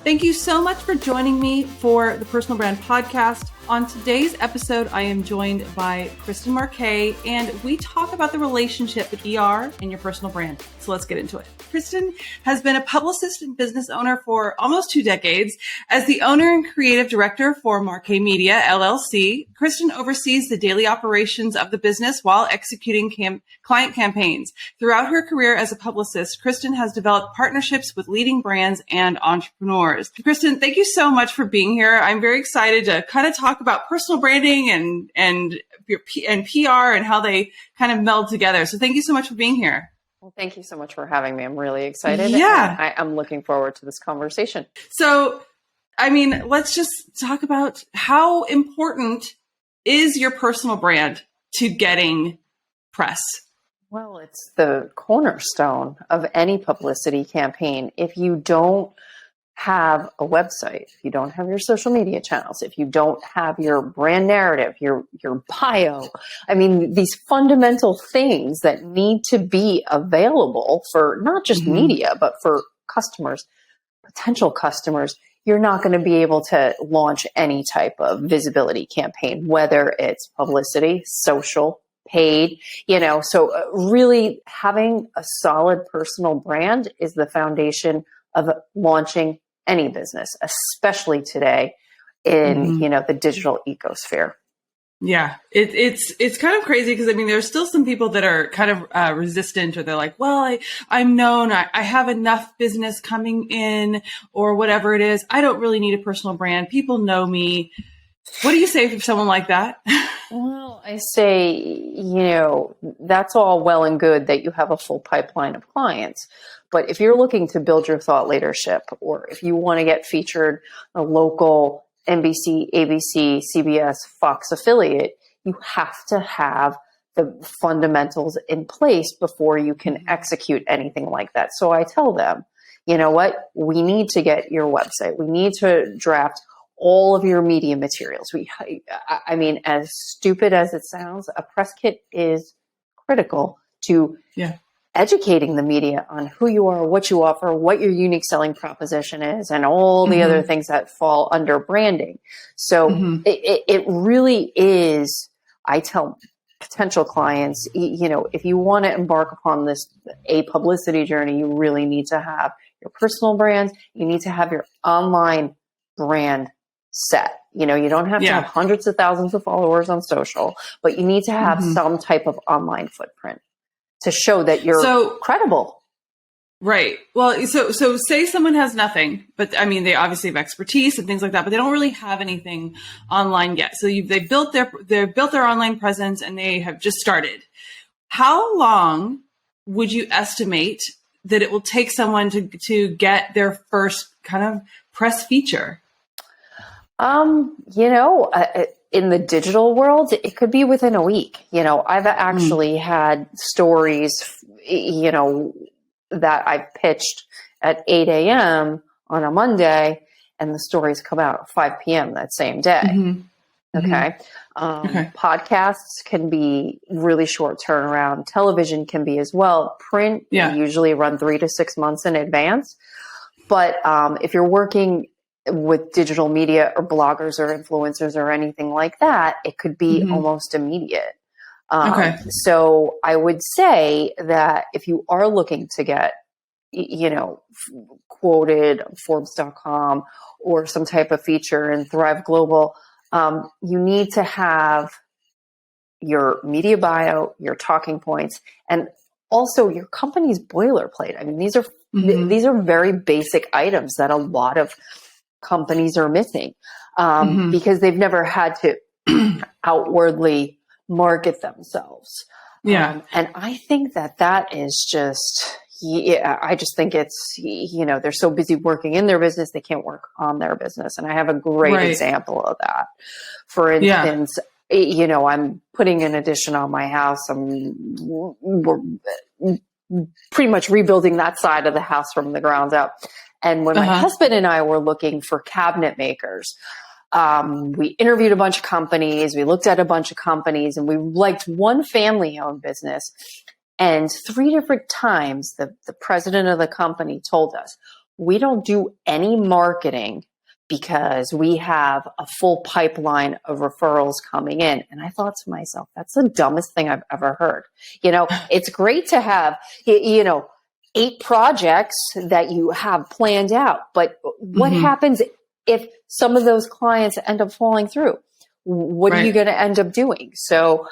Thank you so much for joining me for the Personal Brand Podcast. On today's episode, I am joined by Kristen Marquet, and we talk about the relationship with PR and your personal brand. So let's get into it. Kristen has been a publicist and business owner for almost 2 decades. As the owner and creative director for Marquet Media, LLC, Kristen oversees the daily operations of the business while executing client campaigns. Throughout her career as a publicist, Kristen has developed partnerships with leading brands and entrepreneurs. Kristen, thank you so much for being here. I'm very excited to kind of talk about personal branding and PR and how they kind of meld together. So thank you so much for being here. Well, thank you so much for having me. I'm really excited. Yeah. I'm looking forward to this conversation. So, let's just talk about how important is your personal brand to getting press? Well, it's the cornerstone of any publicity campaign. If you don't have a website, if you don't have your social media channels, if you don't have your brand narrative, your bio, these fundamental things that need to be available for not just media, but for customers, potential customers, you're not going to be able to launch any type of visibility campaign, whether it's publicity, social, paid, so really having a solid personal brand is the foundation of launching any business, especially today in, the digital ecosphere. Yeah, it's kind of crazy because there's still some people that are kind of resistant, or they're like, well, I'm known, I have enough business coming in or whatever it is. I don't really need a personal brand. People know me. What do you say for someone like that? Well, I say, that's all well and good that you have a full pipeline of clients. But if you're looking to build your thought leadership, or if you want to get featured a local NBC, ABC, CBS, Fox affiliate, you have to have the fundamentals in place before you can execute anything like that. So I tell them, you know what? We need to get your website. We need to draft all of your media materials. As stupid as it sounds, a press kit is critical to educating the media on who you are, what you offer, what your unique selling proposition is, and all the other things that fall under branding. So it really is, I tell potential clients, if you want to embark upon a publicity journey, you really need to have your personal brand. You need to have your online brand set. You don't have to have hundreds of thousands of followers on social, but you need to have some type of online footprint to show that you're credible. Right. Well, so say someone has nothing, but they obviously have expertise and things like that, but they don't really have anything online yet. So they've built their online presence and they have just started. How long would you estimate that it will take someone to get their first kind of press feature? In the digital world, it could be within a week. I've actually had stories, that I pitched at 8 a.m. on a Monday, and the stories come out at 5 p.m. that same day. Okay. Podcasts can be really short turnaround. Television can be as well. Print usually run 3 to 6 months in advance. But if you're working with digital media or bloggers or influencers or anything like that, it could be almost immediate. So I would say that if you are looking to get, quoted on Forbes.com or some type of feature in Thrive Global, you need to have your media bio, your talking points, and also your company's boilerplate. These are very basic items that a lot of companies are missing because they've never had to outwardly market themselves. And I think that is just, I just think it's, they're so busy working in their business, they can't work on their business. And I have a great example of that. For instance, I'm putting an addition on my house. We're pretty much rebuilding that side of the house from the ground up. And when my husband and I were looking for cabinet makers, we interviewed a bunch of companies, we looked at a bunch of companies, and we liked one family-owned business. And 3 different times, the president of the company told us, we don't do any marketing because we have a full pipeline of referrals coming in. And I thought to myself, that's the dumbest thing I've ever heard. It's great to have, 8 projects that you have planned out, but what happens if some of those clients end up falling through? What are you going to end up doing? So,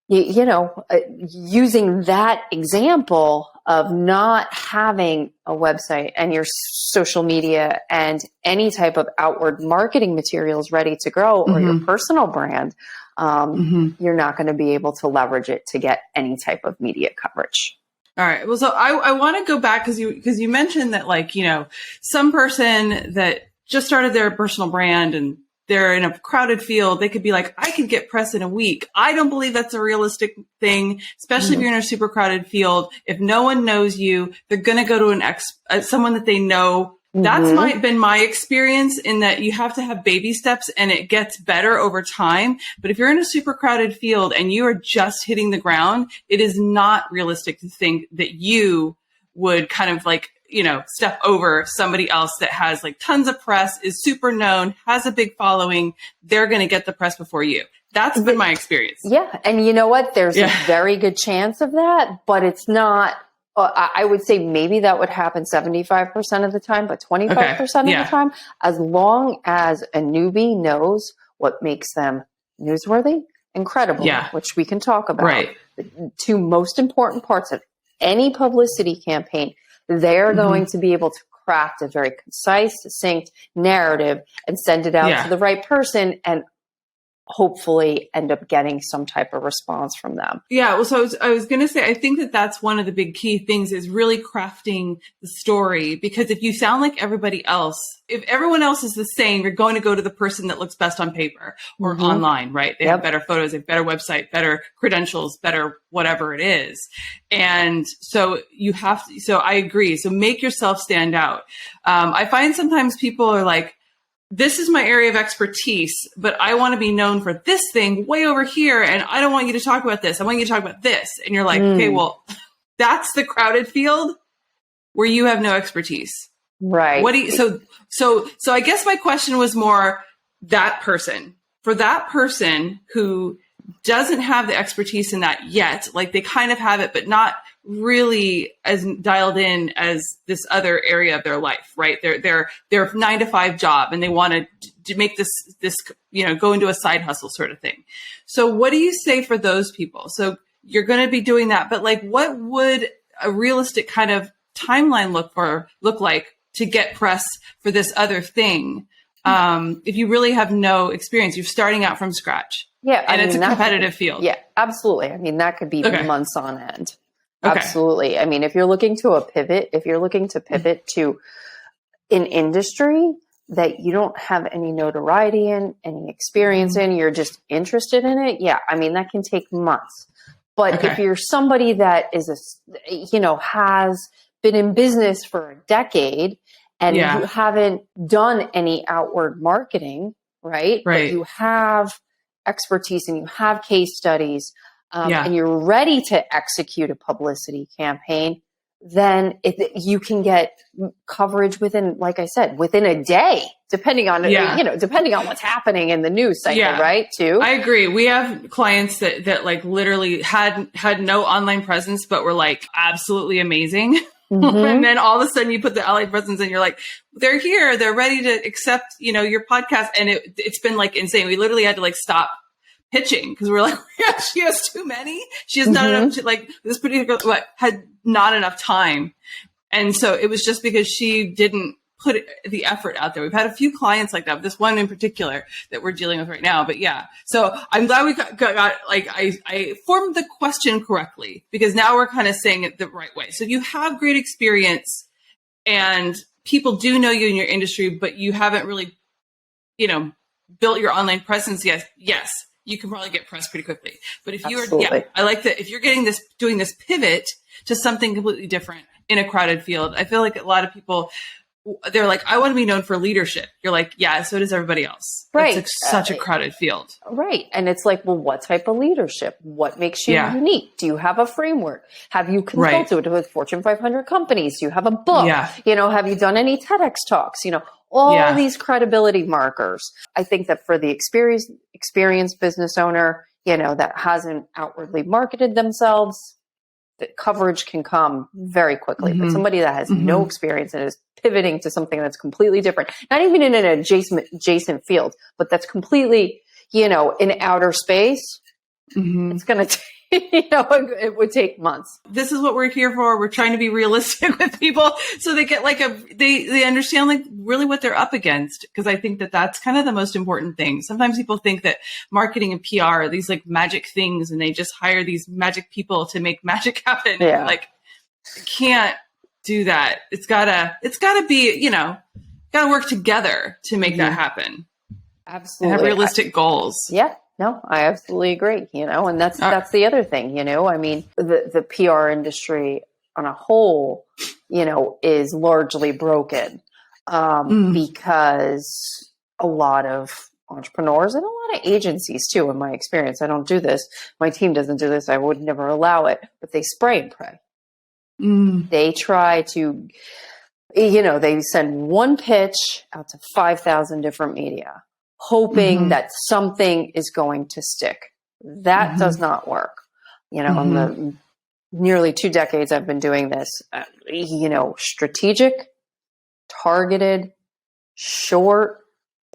using that example of not having a website and your social media and any type of outward marketing materials ready to grow, or your personal brand, you're not going to be able to leverage it to get any type of media coverage. All right. Well, so I want to go back because you mentioned that, like, some person that just started their personal brand and they're in a crowded field, they could be like, I could get press in a week. I don't believe that's a realistic thing, especially if you're in a super crowded field. If no one knows you, they're going to go to someone that they know. That's been my experience, in that you have to have baby steps and it gets better over time. But if you're in a super crowded field and you are just hitting the ground, it is not realistic to think that you would kind of like, step over somebody else that has like tons of press, is super known, has a big following. They're going to get the press before you. That's been my experience. Yeah. And you know what? There's a very good chance of that, but it's not. I would say maybe that would happen 75% of the time, but 25% of the time, as long as a newbie knows what makes them newsworthy and credible, which we can talk about. Right. The 2 most important parts of any publicity campaign, they're going to be able to craft a very concise, succinct narrative and send it out to the right person, and hopefully end up getting some type of response from them. Yeah. Well, so I was going to say, I think that that's one of the big key things, is really crafting the story, because if you sound like everybody else, if everyone else is the same, you're going to go to the person that looks best on paper or online, right? They have better photos, they have better website, better credentials, better whatever it is. And so so I agree. So make yourself stand out. I find sometimes people are like, this is my area of expertise, but I want to be known for this thing way over here. And I don't want you to talk about this. I want you to talk about this. And you're like, okay, well, that's the crowded field where you have no expertise. Right. So I guess my question was more for that person who doesn't have the expertise in that yet, like they kind of have it, but not really as dialed in as this other area of their life, right? Their 9-to-5 job, and they want to make this, go into a side hustle sort of thing. So what do you say for those people? So you're going to be doing that, but like, what would a realistic kind of timeline look like to get press for this other thing? If you really have no experience, you're starting out from scratch. Yeah. And it's a competitive field. Yeah, absolutely. I mean, that could be months on end. Okay. Absolutely. I mean, if you're looking to pivot to an industry that you don't have any notoriety in, any experience in, you're just interested in it. Yeah. I mean, that can take months. But if you're somebody that is has been in business for a decade and you haven't done any outward marketing, right? But you have expertise and you have case studies, and you're ready to execute a publicity campaign, then you can get coverage within, like I said, within a day, depending on what's happening in the news cycle, right? Too. I agree. We have clients that like literally had no online presence, but were like absolutely amazing. And then all of a sudden you put the online presence and you're like, they're here, they're ready to accept, your podcast. And it's been like insane. We literally had to like stop pitching because we're like, she has too many. She has not enough to, like, this particular had not enough time. And so it was just because she didn't put the effort out there. We've had a few clients like that, this one in particular that we're dealing with right now. But yeah, so I'm glad we got like, I formed the question correctly, because now we're kind of saying it the right way. So you have great experience and people do know you in your industry, but you haven't really, built your online presence yet. Yes. You can probably get press pretty quickly. But if you are, I like that. If you're doing this pivot to something completely different in a crowded field, I feel like a lot of people they're like, I want to be known for leadership. You're like, yeah, so does everybody else. Right. It's like such a crowded field. Right. And it's like, well, what type of leadership? What makes you unique? Do you have a framework? Have you consulted with Fortune 500 companies? Do you have a book? Yeah. Have you done any TEDx talks? All these credibility markers. I think that for the experienced business owner, that hasn't outwardly marketed themselves, the coverage can come very quickly. But somebody that has no experience and is pivoting to something that's completely different, not even in an adjacent field, but that's completely, in outer space, it's going to it would take months. This is what we're here for. We're trying to be realistic with people so they get they understand really what they're up against. Because I think that that's kind of the most important thing. Sometimes people think that marketing and PR are these magic things and they just hire these magic people to make magic happen. Yeah. Can't do that. It's gotta be, gotta work together to make that happen. Absolutely. And have realistic goals. Yeah. No, I absolutely agree, and that's the other thing, I mean, the PR industry on a whole, is largely broken because a lot of entrepreneurs and a lot of agencies too, in my experience, I don't do this. My team doesn't do this. I would never allow it, but they spray and pray. They try to, they send one pitch out to 5,000 different media, hoping that something is going to stick. That does not work. In the nearly 2 decades I've been doing this, strategic, targeted, short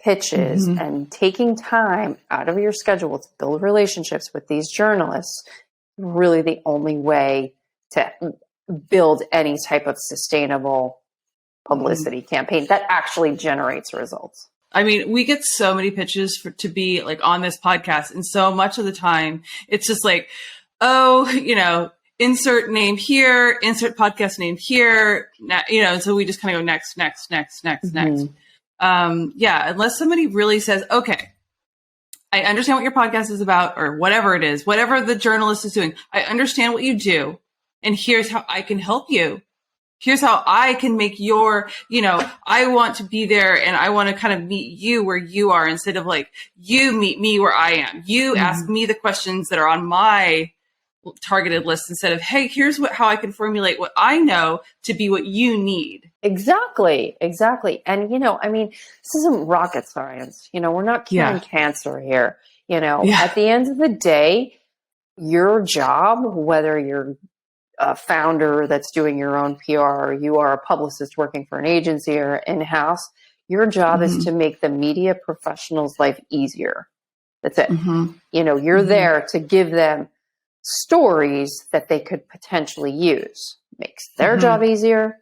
pitches and taking time out of your schedule to build relationships with these journalists, really the only way to build any type of sustainable publicity campaign that actually generates results. I mean, we get so many pitches to be on this podcast. And so much of the time it's just insert name here, insert podcast name here, so we just kind of go next. Unless somebody really says, okay, I understand what your podcast is about or whatever it is, whatever the journalist is doing. I understand what you do. And here's how I can help you. Here's how I can make your, I want to be there and I want to kind of meet you where you are instead of you meet me where I am. You ask me the questions that are on my targeted list instead of, hey, here's how I can formulate what I know to be what you need. Exactly. And, this isn't rocket science. We're not curing cancer here. At the end of the day, your job, whether you're a founder that's doing your own PR, or you are a publicist working for an agency or in-house, your job is to make the media professional's life easier. That's it. You're there to give them stories that they could potentially use. It makes their job easier.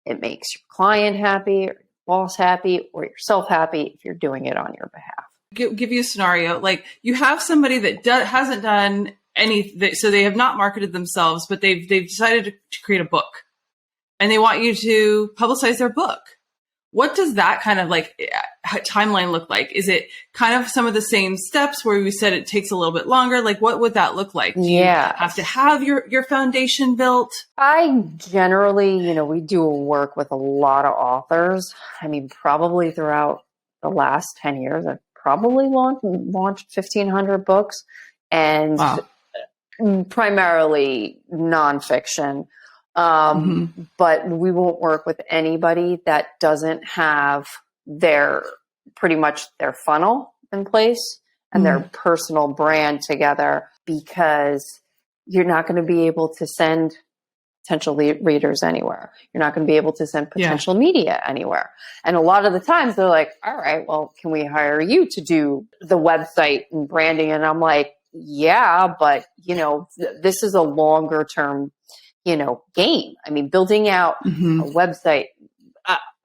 It makes your client happy, or your boss happy, or yourself happy if you're doing it on your behalf. Give you a scenario. You have somebody that hasn't done anything, so they have not marketed themselves, but they've decided to create a book and they want you to publicize their book. What does that kind of timeline look like? Is it kind of some of the same steps where we said it takes a little bit longer? What would that look like? Do you have to have your foundation built? I generally, we do work with a lot of authors. I mean, probably throughout the last 10 years, I've probably launched 1,500 books and primarily nonfiction. But we won't work with anybody that doesn't have pretty much their funnel in place and their personal brand together, because you're not going to be able to send potential readers anywhere. You're not going to be able to send potential media anywhere. And a lot of the times they're like, all right, well, can we hire you to do the website and branding? And I'm like, yeah, but this is a longer term, game. I mean, building out a website,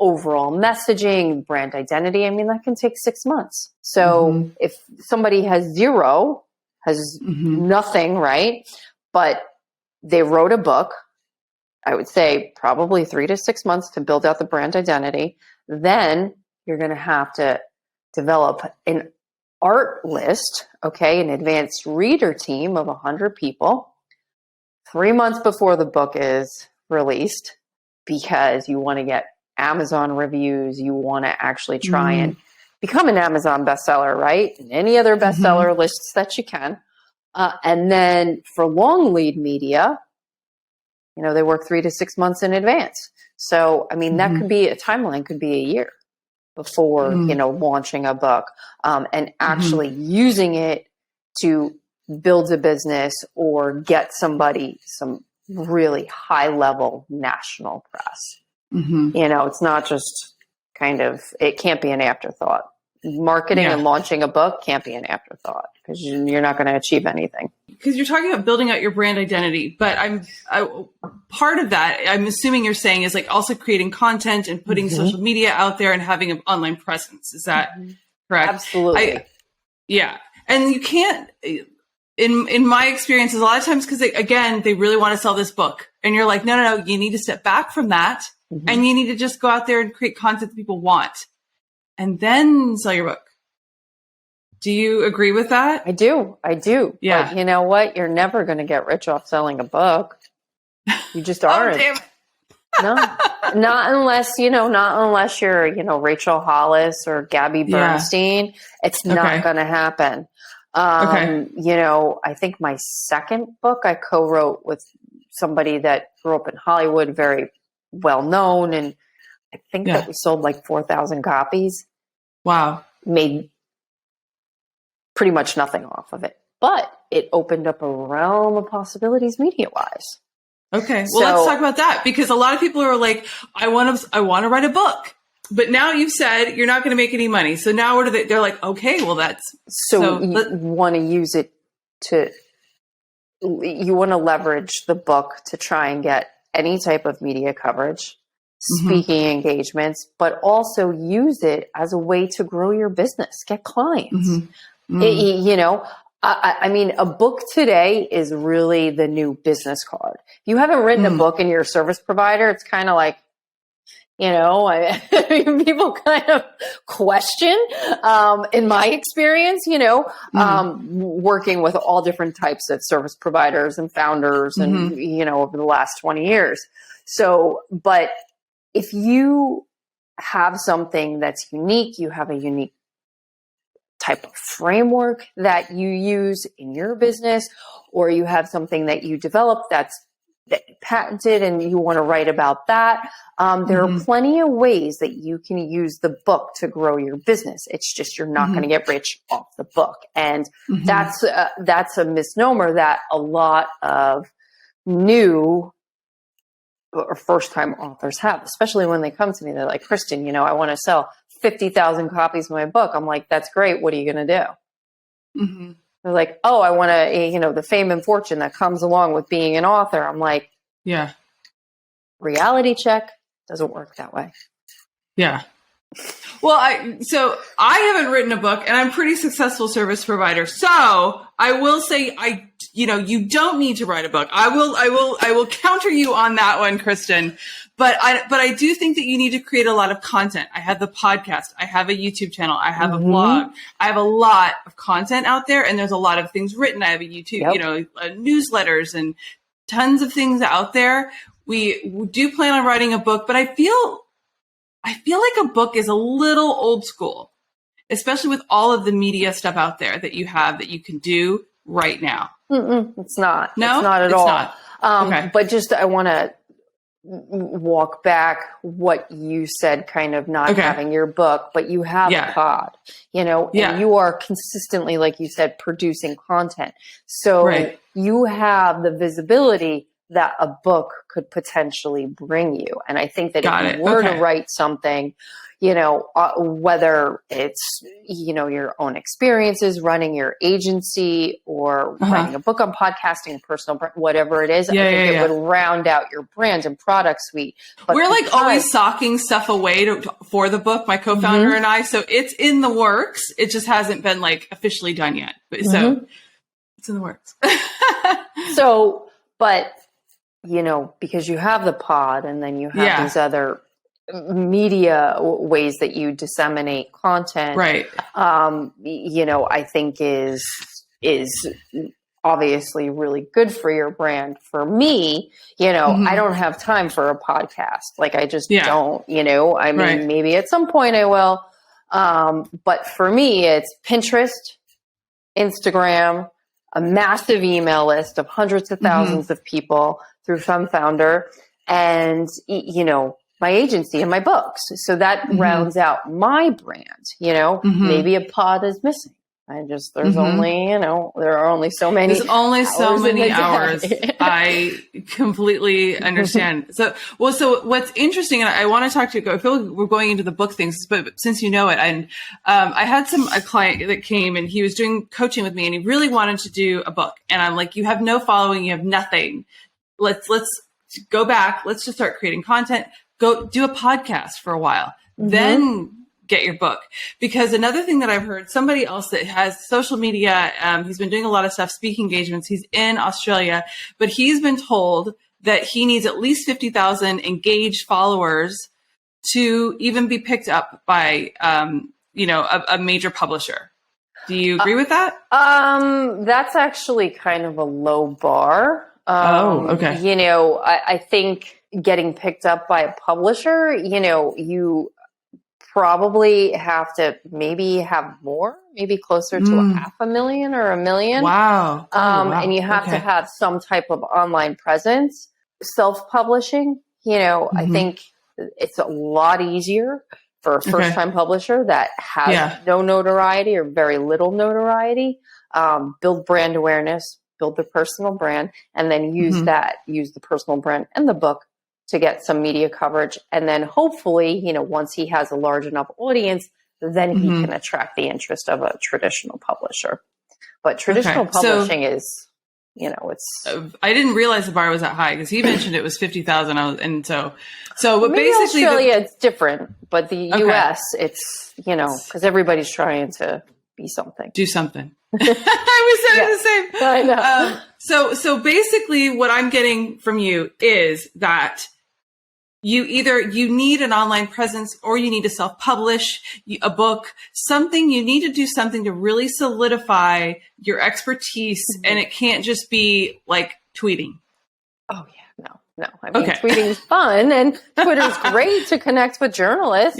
overall messaging, brand identity, I mean, that can take 6 months. So if somebody has nothing, right? But they wrote a book, I would say probably 3 to 6 months to build out the brand identity. Then you're going to have to develop an art list, an advanced reader team of 100 people 3 months before the book is released, because you want to get Amazon reviews. You want to actually try and become an Amazon bestseller, right? And any other bestseller lists that you can. And then for long lead media, they work 3 to 6 months in advance. So, I mean, that could be a timeline, could be a year before, launching a book, and actually using it to build a business or get somebody some really high level national press. It's not just it can't be an afterthought. Marketing and launching a book can't be an afterthought because you're not going to achieve anything. Because you're talking about building out your brand identity, but part of that, I'm assuming you're saying, is like also creating content and putting social media out there and having an online presence. Is that correct? Absolutely. And you can't, in my experience, a lot of times, because they really want to sell this book, and you're like, no, you need to step back from that, and you need to just go out there and create content that people want, and then sell your book. Do you agree with that? I do. Yeah. But you know what? You're never going to get rich off selling a book. You just aren't. Oh, damn it. No, not unless you're, Rachel Hollis or Gabby Bernstein. Yeah. It's not going to happen. I think my second book I co-wrote with somebody that grew up in Hollywood, very well known. And I think that we sold like 4,000 copies. Wow. Made pretty much nothing off of it, but it opened up a realm of possibilities media-wise. Okay. Well, let's talk about that, because a lot of people are like, I want to write a book, but now you've said you're not going to make any money. So now what are they? They're like, okay, well you want to use it you want to leverage the book to try and get any type of media coverage, speaking engagements, but also use it as a way to grow your business, get clients. I mean, a book today is really the new business card. If you haven't written a book and you're a service provider, it's kind of like, people kind of question, in my experience, working with all different types of service providers and founders and, over the last 20 years. So, but if you have something that's unique, you have a unique type of framework that you use in your business, or you have something that you develop that's patented and you want to write about that. There are plenty of ways that you can use the book to grow your business. It's just, you're not going to get rich off the book. And that's a misnomer that a lot of new or first time authors have, especially when they come to me. They're like, Kristen, I want to sell 50,000 copies of my book. I'm like, that's great. What are you going to do? They're like, oh, I want to, the fame and fortune that comes along with being an author. I'm like, yeah. Reality check, doesn't work that way. Yeah. Well, I haven't written a book, and I'm a pretty successful service provider. So I will say, you don't need to write a book. I will counter you on that one, Kristen. But I do think that you need to create a lot of content. I have the podcast. I have a YouTube channel. I have a blog. I have a lot of content out there, and there's a lot of things written. I have a YouTube, newsletters and tons of things out there. We do plan on writing a book, but I feel like a book is a little old school, especially with all of the media stuff out there that you have that you can do right now. It's not. No, it's not at all. Not. Okay. But just, I want to walk back what you said, kind of not having your book, but you have a pod, and you are consistently, like you said, producing content. So you have the visibility that a book could potentially bring you. And I think that if you were to write something, whether it's, your own experiences, running your agency, or writing a book on podcasting, personal brand, whatever it is, I think it would round out your brand and product suite. But we're always socking stuff away for the book, my co-founder and I. So it's in the works. It just hasn't been officially done yet. So it's in the works. But because you have the pod, and then you have these other media ways that you disseminate content, right? I think is obviously really good for your brand. For me, I don't have time for a podcast. Like I just don't, I mean, maybe at some point I will. But for me, it's Pinterest, Instagram, a massive email list of hundreds of thousands of people through FemFounder, and, my agency and my books. So that rounds out my brand, maybe a pod is missing. There's only, there are only so many. There's only so many hours. I completely understand. So what's interesting, and I want to talk to you, I feel like we're going into the book things, but since you know it, and I had a client that came and he was doing coaching with me and he really wanted to do a book. And I'm like, you have no following, you have nothing. Let's go back. Let's just start creating content. Go do a podcast for a while. Then get your book. Because another thing that I've heard, somebody else that has social media, he's been doing a lot of stuff, speaking engagements. He's in Australia, but he's been told that he needs at least 50,000 engaged followers to even be picked up by, a major publisher. Do you agree with that? That's actually kind of a low bar. Okay. I think getting picked up by a publisher, you probably have to maybe have more, maybe closer to 500,000 or 1 million. Wow. Wow. And you have to have some type of online presence. Self-publishing, I think it's a lot easier for a first-time publisher that has no notoriety or very little notoriety. Build brand awareness, build the personal brand, and then use the personal brand and the book to get some media coverage. And then hopefully, once he has a large enough audience, then he can attract the interest of a traditional publisher. But traditional publishing is, it's... I didn't realize the bar was that high because he mentioned it was 50,000. But maybe basically Australia, it's different, but the US, it's, because everybody's trying to be something. Do something. I was saying the same. I know. So basically what I'm getting from you is that you need an online presence or you need to self-publish a book, you need to do something to really solidify your expertise. And it can't just be like tweeting. Oh yeah, no. I mean, tweeting is fun and Twitter's great to connect with journalists,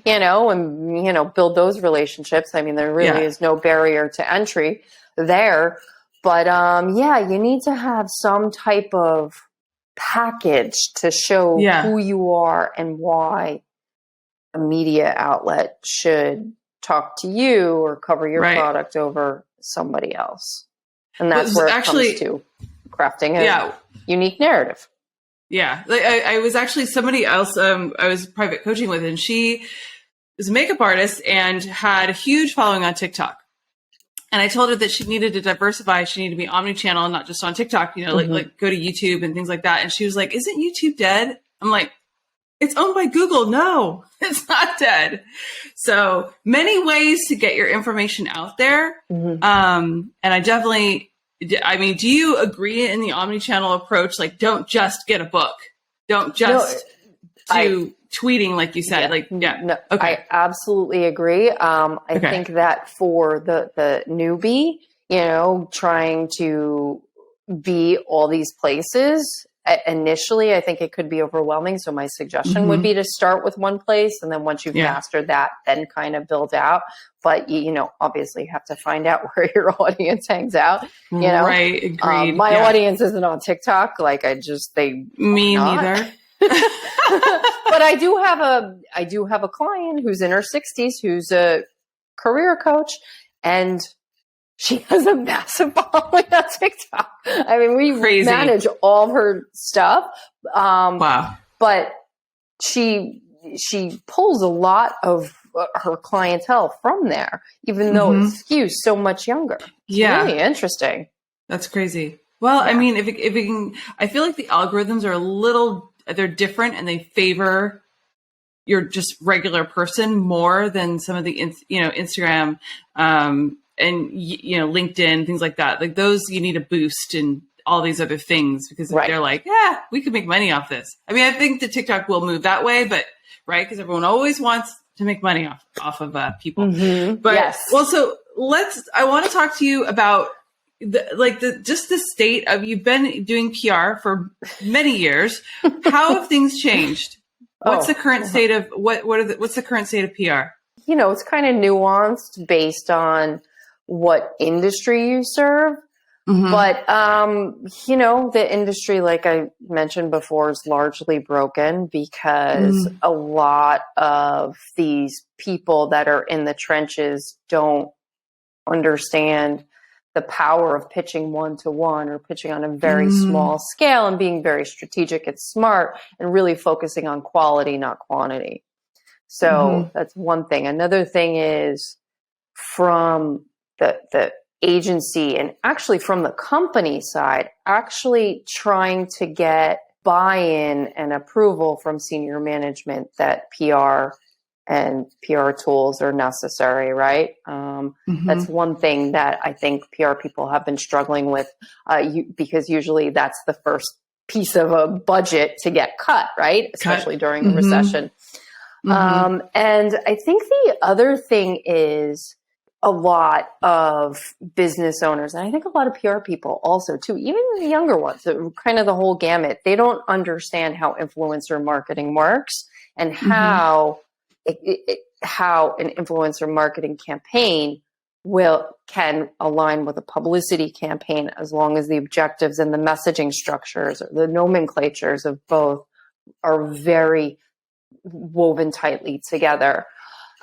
and, build those relationships. I mean, there really is no barrier to entry there, but, you need to have some type of package to show who you are and why a media outlet should talk to you or cover your product over somebody else. And that's where it comes to crafting a unique narrative. Yeah. I was actually somebody else I was private coaching with, and she was a makeup artist and had a huge following on TikTok. And I told her that she needed to diversify. She needed to be omni-channel and not just on TikTok, like go to YouTube and things like that. And she was like, isn't YouTube dead? I'm like, it's owned by Google. No, it's not dead. So many ways to get your information out there. And I definitely, do you agree in the omni-channel approach? Like, don't just get a book. Don't just tweeting, like you said. I absolutely agree. I think that for the newbie, trying to be all these places initially, I think it could be overwhelming. So my suggestion would be to start with one place, and then once you've mastered that, then kind of build out. But obviously you have to find out where your audience hangs out. Right, agreed. My audience isn't on TikTok. Like me neither. But I do have a client who's in her 60s who's a career coach, and she has a massive following on TikTok. I mean, we manage all of her stuff. Wow. But she pulls a lot of her clientele from there, even though it skews so much younger. It's really interesting. That's crazy. Well, I mean, if it can, I feel like the algorithms are they're different, and they favor your just regular person more than some of the, Instagram, and LinkedIn, things like that. Like those, you need a boost and all these other things because they're like, we could make money off this. I mean, I think the TikTok will move that way, but because everyone always wants to make money off of people. But well, so I want to talk to you about just the state of, you've been doing PR for many years. How have things changed? What's the current state of what's the current state of PR? It's kind of nuanced based on what industry you serve. Mm-hmm. But, the industry, like I mentioned before, is largely broken because a lot of these people that are in the trenches don't understand the power of pitching one-to-one or pitching on a very small scale and being very strategic and smart and really focusing on quality, not quantity. So that's one thing. Another thing is from the agency and actually from the company side, actually trying to get buy-in and approval from senior management that PR and PR tools are necessary, right? That's one thing that I think PR people have been struggling with because usually that's the first piece of a budget to get cut, right? Especially during a recession. And I think the other thing is a lot of business owners, and I think a lot of PR people also too, even the younger ones, kind of the whole gamut, they don't understand how influencer marketing works and how how an influencer marketing campaign can align with a publicity campaign as long as the objectives and the messaging structures or the nomenclatures of both are very woven tightly together.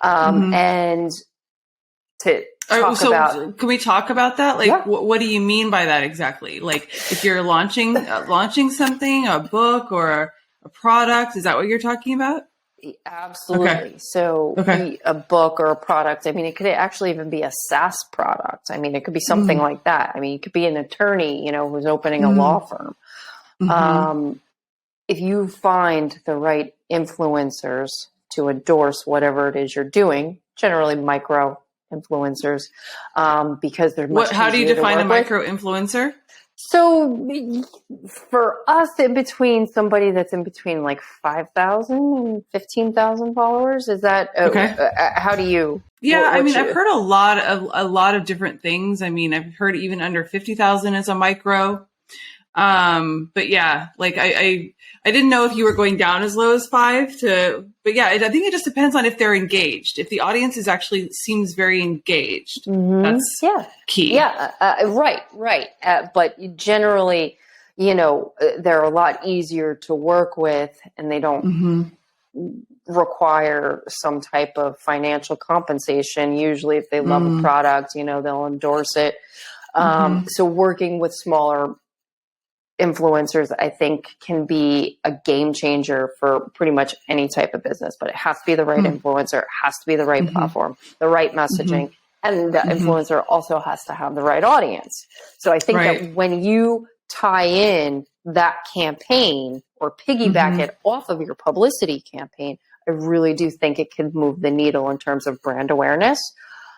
And to talk about, can we talk about that? Like, what do you mean by that exactly? Like, if you're launching something, a book or a product, is that what you're talking about? Absolutely. Okay. So a book or a product, I mean, it could actually even be a SaaS product. I mean, it could be something like that. I mean, it could be an attorney, who's opening a law firm. If you find the right influencers to endorse whatever it is you're doing, generally micro influencers, because they're much how do you define a micro influencer? So for us, somebody that's in between like 5,000 and 15,000 followers, is that okay? How do you? Yeah, I've heard a lot of different things. I mean, I've heard even under 50,000 is a micro. But yeah, like I didn't know if you were going down as low as 5 but yeah, I think it just depends on if they're engaged. If the audience seems very engaged, that's key. Yeah. Right. But generally, they're a lot easier to work with and they don't require some type of financial compensation. Usually if they love a product, they'll endorse it. So working with smaller influencers, I think, can be a game changer for pretty much any type of business, but it has to be the right influencer, it has to be the right platform, the right messaging, and the influencer also has to have the right audience. So I think that when you tie in that campaign or piggyback it off of your publicity campaign, I really do think it can move the needle in terms of brand awareness.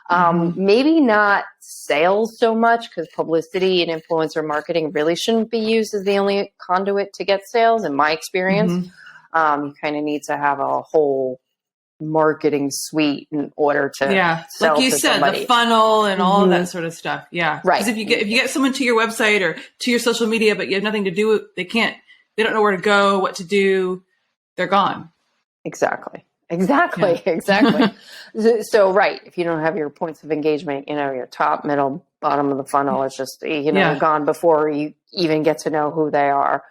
Maybe not sales so much, because publicity and influencer marketing really shouldn't be used as the only conduit to get sales, in my experience. You kind of need to have a whole marketing suite in order to sell like you to said, somebody. The funnel and all of that sort of stuff. Yeah, right. Because if you get someone to your website or to your social media, but you have nothing to do, they don't know where to go, what to do, they're gone. Exactly. So, right. If you don't have your points of engagement, your top, middle, bottom of the funnel is just, gone before you even get to know who they are.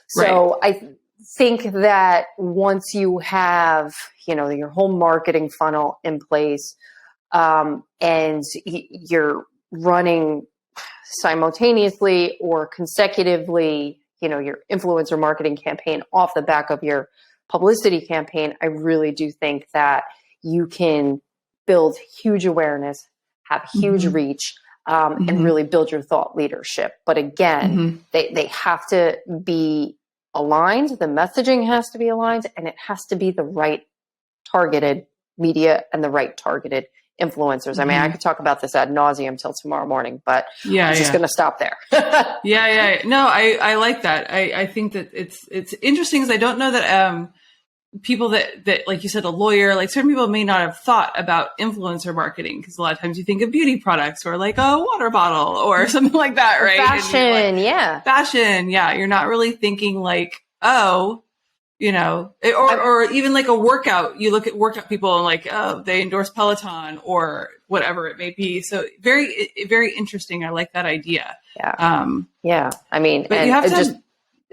So I think that once you have, your whole marketing funnel in place, and you're running simultaneously or consecutively, your influencer marketing campaign off the back of your publicity campaign, I really do think that you can build huge awareness, have huge reach, and really build your thought leadership. But again, they have to be aligned. The messaging has to be aligned, and it has to be the right targeted media and the right targeted influencers. I mean, I could talk about this ad nauseum till tomorrow morning, but I'm just going to stop there. No, I like that. I think that it's interesting because I don't know that people that, like you said, a lawyer, like certain people may not have thought about influencer marketing, because a lot of times you think of beauty products or like a water bottle or something like that, right? Fashion, Fashion, yeah. You're not really thinking like, oh, or even like a workout. You look at workout people and like, oh, they endorse Peloton or whatever it may be. So very, very interesting. I like that idea. Yeah. I mean, but and you have to just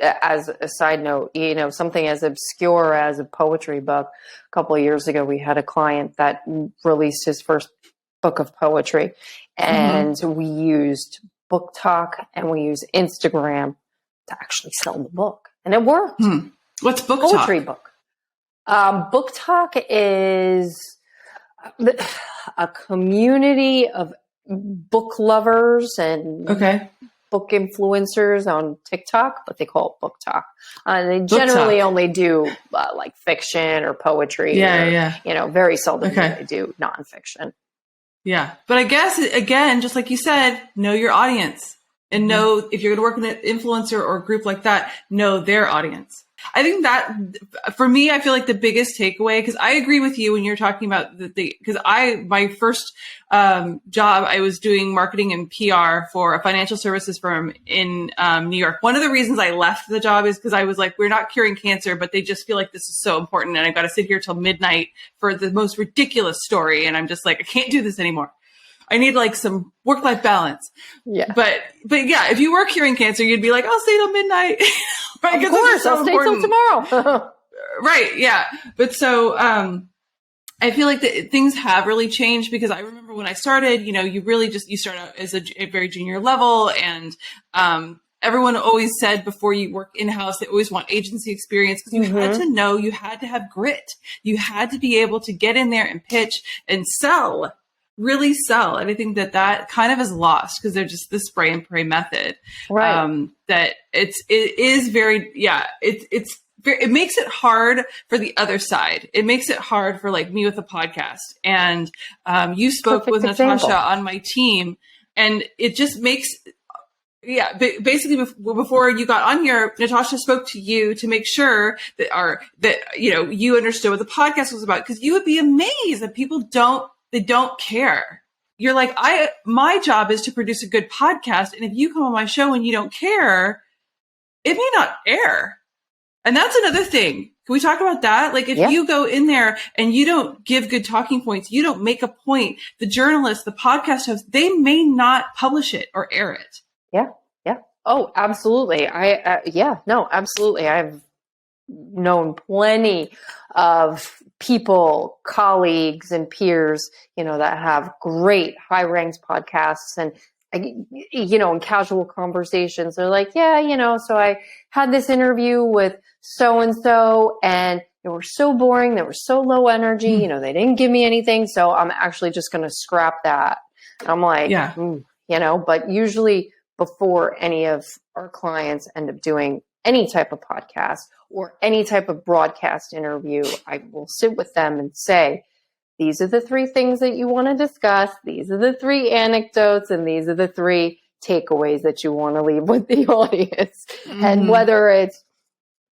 as a side note, something as obscure as a poetry book. A couple of years ago, we had a client that released his first book of poetry, and we used Book Talk and we used Instagram to actually sell the book, and it worked. What's Book Poetry Talk? book. Book Talk is a community of book lovers and book influencers on TikTok, but they call it Book Talk. They generally only do like fiction or poetry. Very seldom do they do nonfiction. Yeah. But I guess, again, just like you said, know your audience and know if you're going to work with an influencer or a group like that, know their audience. I think that for me, I feel like the biggest takeaway, because I agree with you when you're talking about because my first job, I was doing marketing and PR for a financial services firm in New York. One of the reasons I left the job is because I was like, we're not curing cancer, but they just feel like this is so important. And I've got to sit here till midnight for the most ridiculous story. And I'm just like, I can't do this anymore. I need like some work-life balance. Yeah. But yeah, if you were curing cancer, you'd be like, I'll stay till midnight. Right? Of course, I'll stay till tomorrow. Right. Yeah. But so, I feel like things have really changed, because I remember when I started, you start out as a very junior level, and, everyone always said before you work in-house, they always want agency experience, because you had to know, you had to have grit. You had to be able to get in there and pitch and sell. Really sell. And I think that kind of is lost because they're just the spray and pray method. Right. That it is very, it makes it hard for the other side. It makes it hard for like me with a podcast. And you spoke with Natasha on my team, and it just makes, basically before you got on here, Natasha spoke to you to make sure that you understood what the podcast was about, because you would be amazed that people don't care. You're like, my job is to produce a good podcast. And if you come on my show and you don't care, it may not air. And that's another thing. Can we talk about that? Like if you go in there and you don't give good talking points, you don't make a point, the journalist, the podcast host, they may not publish it or air it. Yeah. Yeah. Oh, absolutely. Absolutely. I've known plenty of people, colleagues and peers, that have great high ranked podcasts, and, in casual conversations, they're like, so I had this interview with so-and-so, and they were so boring. They were so low energy. They didn't give me anything. So I'm actually just going to scrap that. And I'm like, but usually before any of our clients end up doing any type of podcast or any type of broadcast interview, I will sit with them and say, these are the 3 things that you want to discuss. These are the 3 anecdotes, and these are the 3 takeaways that you want to leave with the audience. And whether it's,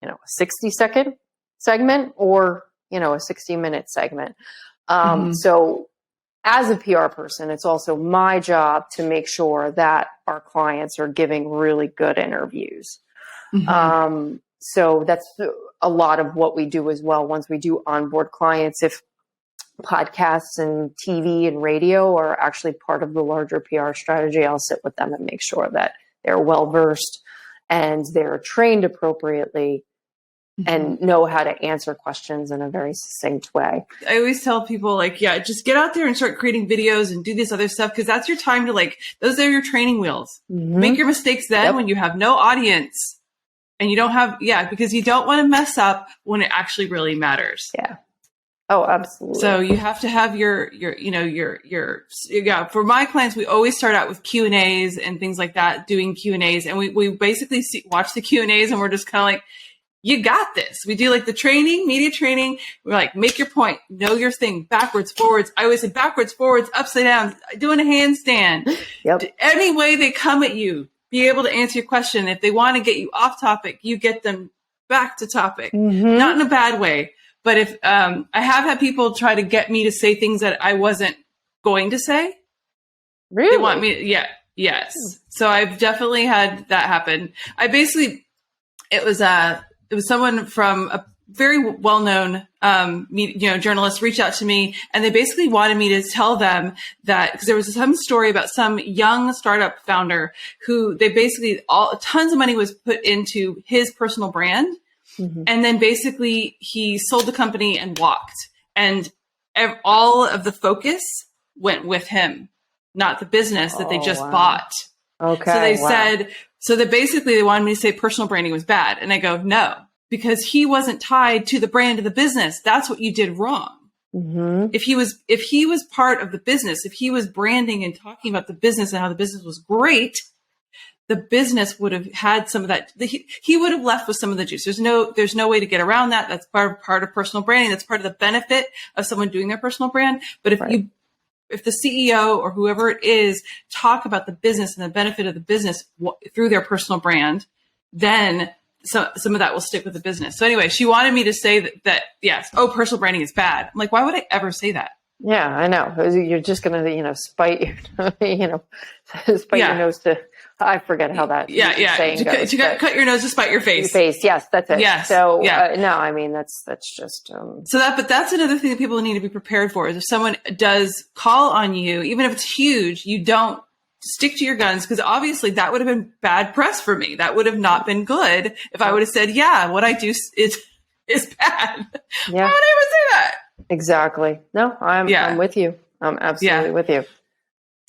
a 60-second segment or, a 60-minute segment. So as a PR person, it's also my job to make sure that our clients are giving really good interviews. So that's a lot of what we do as well. Once we do onboard clients, if podcasts and TV and radio are actually part of the larger PR strategy, I'll sit with them and make sure that they're well-versed and they're trained appropriately and know how to answer questions in a very succinct way. I always tell people, like, just get out there and start creating videos and do this other stuff, because that's your time to, those are your training wheels. Make your mistakes then when you have no audience. And you don't have, because you don't want to mess up when it actually really matters. Yeah. Oh, absolutely. So you have to have for my clients, we always start out with Q&As and things like that, doing Q&As. And we basically watch the Q&As and we're just kind of like, you got this. We do like the training, media training. We're like, make your point, know your thing, backwards, forwards. I always say backwards, forwards, upside down, doing a handstand. Any way they come at you, be able to answer your question. If they want to get you off topic, you get them back to topic. Not in a bad way, But if I have had people try to get me to say things that I wasn't going to say. Really? They want me, yes. So I've definitely had that happen. It was someone from a very well-known, journalist reached out to me, and they basically wanted me to tell them that, because there was some story about some young startup founder who they basically tons of money was put into his personal brand. Mm-hmm. And then basically he sold the company and walked, and all of the focus went with him, not the business that they just bought. Okay. So they said, so that basically they wanted me to say personal branding was bad. And I go, no, because he wasn't tied to the brand of the business. That's what you did wrong. Mm-hmm. If he was part of the business, if he was branding and talking about the business and how the business was great, the business would have had some of that. He would have left with some of the juice. There's no way to get around that. That's part of personal branding. That's part of the benefit of someone doing their personal brand. But if the CEO or whoever it is talk about the business and the benefit of the business through their personal brand, then some of that will stick with the business. So anyway, she wanted me to say that yes, personal branding is bad. I'm like, why would I ever say that? Yeah, I know. You're just going to, spite your nose to. I forget how that saying goes. Cut your nose to spite your face. Yes, that's it. Yes. So no, I mean that's just. But that's another thing that people need to be prepared for is if someone does call on you, even if it's huge, you don't stick to your guns, because obviously that would have been bad press for me. That would have not been good if I would have said, what I do is bad. Yeah. Why would I ever say that? Exactly. No, I'm with you. I'm absolutely with you.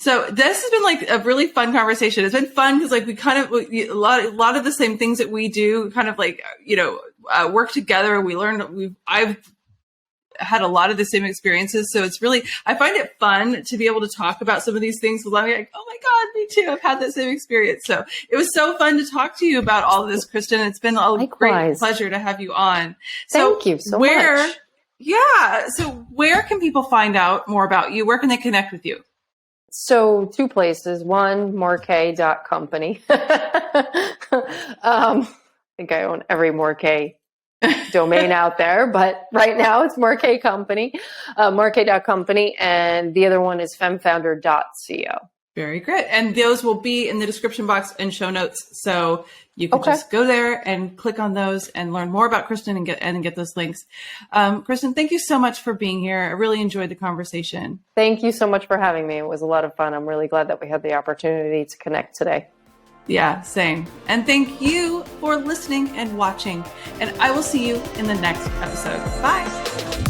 So this has been like a really fun conversation. It's been fun because like we kind of a lot of the same things that we do kind of like work together. I've had a lot of the same experiences, so it's really I find it fun to be able to talk about some of these things. Because I'm like, oh my god, me too. I've had that same experience. So it was so fun to talk to you about all of this, Kristen. It's been a great pleasure to have you on. Thank you so much. Yeah. So where can people find out more about you? Where can they connect with you? So 2 places. One, Marquet.company. I think I own every Marquet domain out there, but right now it's Marquet Company, Marquet.company. And the other one is femfounder.co. Very good. And those will be in the description box and show notes. So you can just go there and click on those and learn more about Kristen and get those links. Kristen, thank you so much for being here. I really enjoyed the conversation. Thank you so much for having me. It was a lot of fun. I'm really glad that we had the opportunity to connect today. Yeah, same. And thank you for listening and watching. And I will see you in the next episode. Bye.